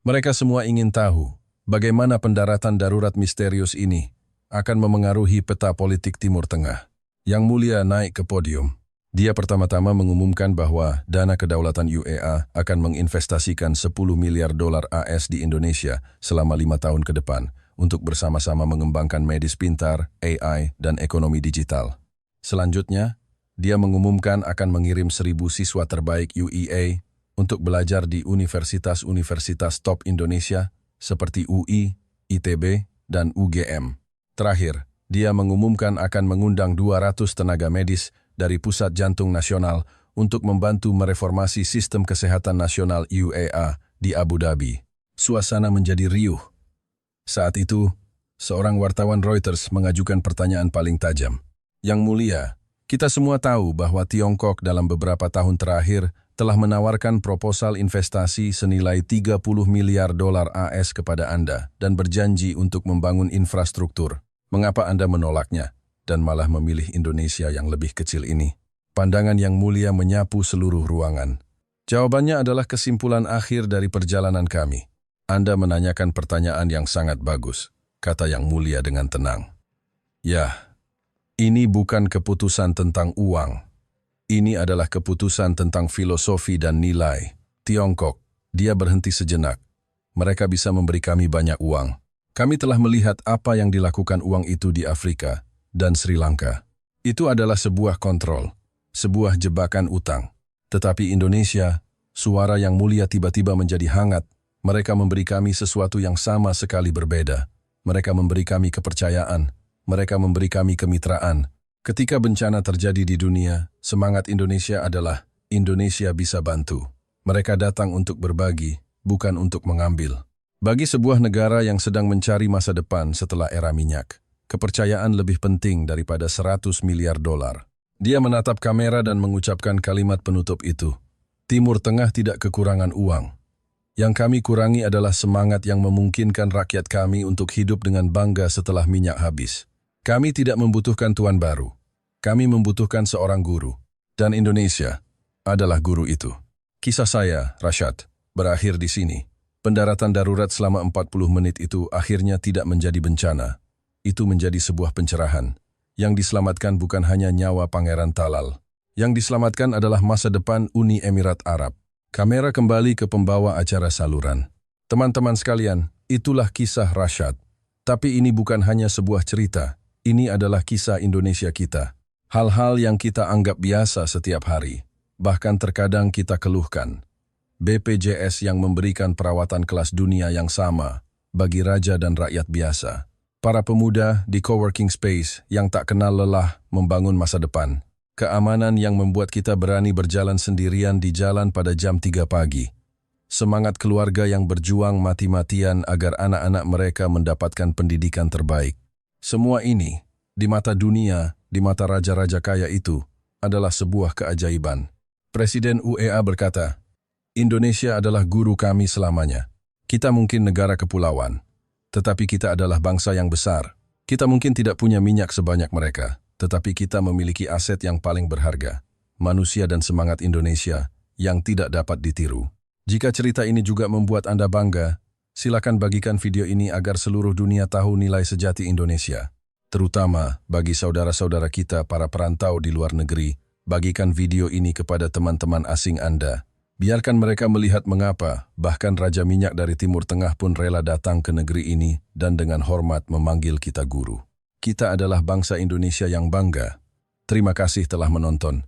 Mereka semua ingin tahu bagaimana pendaratan darurat misterius ini akan memengaruhi peta politik Timur Tengah. Yang Mulia naik ke podium. Dia pertama-tama mengumumkan bahwa dana kedaulatan UEA akan menginvestasikan 10 miliar dolar AS di Indonesia selama 5 tahun ke depan untuk bersama-sama mengembangkan medis pintar, AI, dan ekonomi digital. Selanjutnya, dia mengumumkan akan mengirim 1.000 siswa terbaik UEA untuk belajar di universitas-universitas top Indonesia seperti UI, ITB, dan UGM. Terakhir, dia mengumumkan akan mengundang 200 tenaga medis dari Pusat Jantung Nasional untuk membantu mereformasi sistem kesehatan nasional UEA di Abu Dhabi. Suasana menjadi riuh. Saat itu, seorang wartawan Reuters mengajukan pertanyaan paling tajam. Yang Mulia, kita semua tahu bahwa Tiongkok dalam beberapa tahun terakhir telah menawarkan proposal investasi senilai 30 miliar dolar AS kepada Anda dan berjanji untuk membangun infrastruktur. Mengapa Anda menolaknya dan malah memilih Indonesia yang lebih kecil ini? Pandangan Yang Mulia menyapu seluruh ruangan. Jawabannya adalah kesimpulan akhir dari perjalanan kami. Anda menanyakan pertanyaan yang sangat bagus, kata Yang Mulia dengan tenang. Ya, ini bukan keputusan tentang uang. Ini adalah keputusan tentang filosofi dan nilai. Tiongkok, dia berhenti sejenak. Mereka bisa memberi kami banyak uang. Kami telah melihat apa yang dilakukan uang itu di Afrika dan Sri Lanka. Itu adalah sebuah kontrol, sebuah jebakan utang. Tetapi Indonesia, suara Yang Mulia tiba-tiba menjadi hangat. Mereka memberi kami sesuatu yang sama sekali berbeda. Mereka memberi kami kepercayaan. Mereka memberi kami kemitraan. Ketika bencana terjadi di dunia, semangat Indonesia adalah Indonesia bisa bantu. Mereka datang untuk berbagi, bukan untuk mengambil. Bagi sebuah negara yang sedang mencari masa depan setelah era minyak, kepercayaan lebih penting daripada 100 miliar dolar. Dia menatap kamera dan mengucapkan kalimat penutup itu. Timur Tengah tidak kekurangan uang. Yang kami kurangi adalah semangat yang memungkinkan rakyat kami untuk hidup dengan bangga setelah minyak habis. Kami tidak membutuhkan tuan baru. Kami membutuhkan seorang guru. Dan Indonesia adalah guru itu. Kisah saya, Rashad, berakhir di sini. Pendaratan darurat selama 40 menit itu akhirnya tidak menjadi bencana. Itu menjadi sebuah pencerahan. Yang diselamatkan bukan hanya nyawa Pangeran Talal. Yang diselamatkan adalah masa depan Uni Emirat Arab. Kamera kembali ke pembawa acara saluran. Teman-teman sekalian, itulah kisah Rashad. Tapi ini bukan hanya sebuah cerita. Ini adalah kisah Indonesia kita. Hal-hal yang kita anggap biasa setiap hari. Bahkan terkadang kita keluhkan. BPJS yang memberikan perawatan kelas dunia yang sama bagi raja dan rakyat biasa. Para pemuda di coworking space yang tak kenal lelah membangun masa depan. Keamanan yang membuat kita berani berjalan sendirian di jalan pada jam 3 pagi. Semangat keluarga yang berjuang mati-matian agar anak-anak mereka mendapatkan pendidikan terbaik. Semua ini, di mata dunia, di mata raja-raja kaya itu, adalah sebuah keajaiban. Presiden UEA berkata, Indonesia adalah guru kami selamanya. Kita mungkin negara kepulauan, tetapi kita adalah bangsa yang besar. Kita mungkin tidak punya minyak sebanyak mereka, tetapi kita memiliki aset yang paling berharga, manusia dan semangat Indonesia yang tidak dapat ditiru. Jika cerita ini juga membuat Anda bangga, silakan bagikan video ini agar seluruh dunia tahu nilai sejati Indonesia. Terutama bagi saudara-saudara kita para perantau di luar negeri, bagikan video ini kepada teman-teman asing Anda. Biarkan mereka melihat mengapa, bahkan Raja Minyak dari Timur Tengah pun rela datang ke negeri ini dan dengan hormat memanggil kita guru. Kita adalah bangsa Indonesia yang bangga. Terima kasih telah menonton.